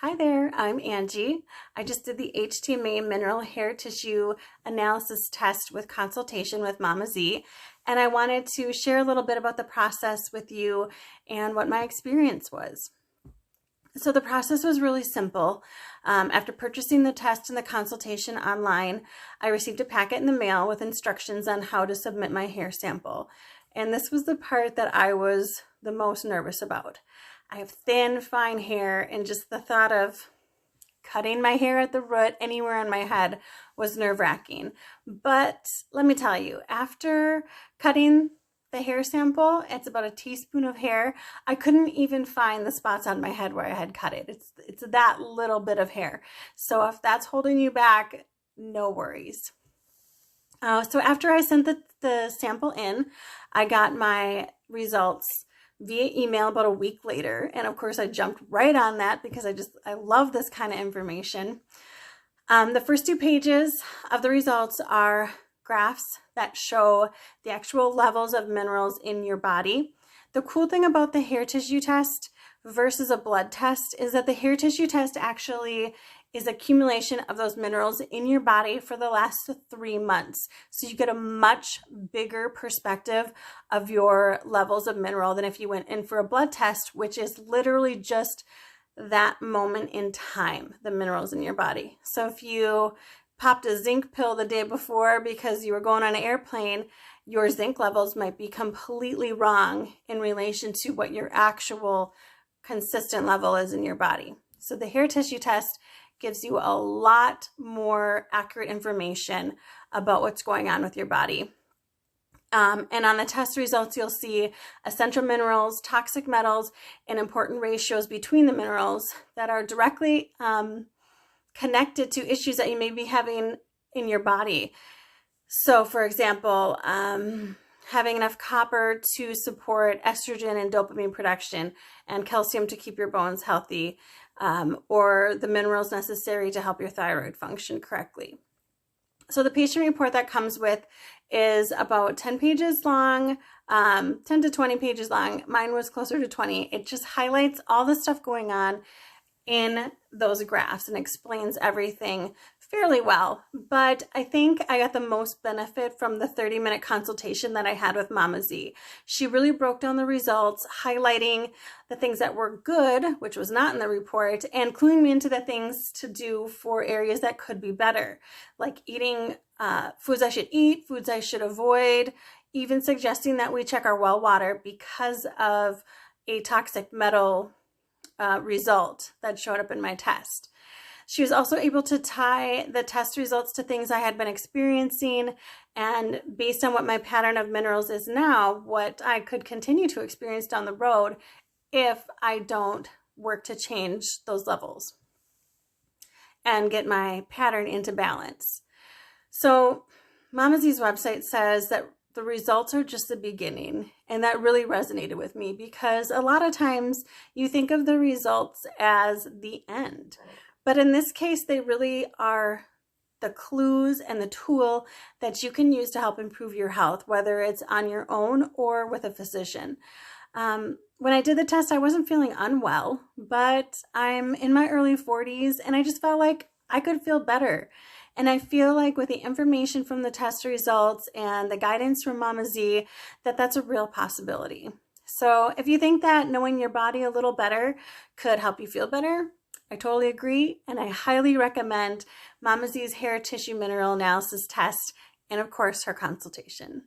Hi there, I'm Angie. I just did the HTMA mineral hair tissue analysis test with consultation with MamaZ, and I wanted to share a little bit about the process with you and what my experience was. So the process was really simple. After purchasing the test and the consultation online, I received a packet in the mail with instructions on how to submit my hair sample. And this was the part that I was the most nervous about. I have thin, fine hair, and just the thought of cutting my hair at the root anywhere on my head was nerve-wracking. But let me tell you, after cutting the hair sample, it's about a teaspoon of hair, I couldn't even find the spots on my head where I had cut it. It's that little bit of hair. So if that's holding you back, no worries. So after I sent the sample in, I got my results via email about a week later. And of course I jumped right on that because I love this kind of information. The first 2 pages of the results are graphs that show the actual levels of minerals in your body. The cool thing about the hair tissue test versus a blood test is that the hair tissue test actually is accumulation of those minerals in your body for the last 3 months. So you get a much bigger perspective of your levels of mineral than if you went in for a blood test, which is literally just that moment in time, the minerals in your body. So if you popped a zinc pill the day before because you were going on an airplane, your zinc levels might be completely wrong in relation to what your actual consistent level is in your body. So the hair tissue test gives you a lot more accurate information about what's going on with your body. And on the test results, you'll see essential minerals, toxic metals, and important ratios between the minerals that are directly connected to issues that you may be having in your body. So for example, having enough copper to support estrogen and dopamine production, and calcium to keep your bones healthy, or the minerals necessary to help your thyroid function correctly. So the patient report that comes with is about 10 pages long, 10 to 20 pages long. Mine was closer to 20. It just highlights all the stuff going on in those graphs and explains everything fairly well. But I think I got the most benefit from the 30-minute consultation that I had with MamaZ. She really broke down the results, highlighting the things that were good, which was not in the report, and cluing me into the things to do for areas that could be better, like eating foods I should eat, foods I should avoid, even suggesting that we check our well water because of a toxic metal result that showed up in my test. She was also able to tie the test results to things I had been experiencing, and based on what my pattern of minerals is now, what I could continue to experience down the road if I don't work to change those levels and get my pattern into balance. So MamaZ's website says that the results are just the beginning, and that really resonated with me because a lot of times you think of the results as the end. But in this case, they really are the clues and the tool that you can use to help improve your health, whether it's on your own or with a physician. When I did the test, I wasn't feeling unwell, but I'm in my early 40s and I just felt like I could feel better. And I feel like with the information from the test results and the guidance from MamaZ, that's a real possibility. So if you think that knowing your body a little better could help you feel better, I totally agree, and I highly recommend MamaZ's hair tissue mineral analysis test and, of course, her consultation.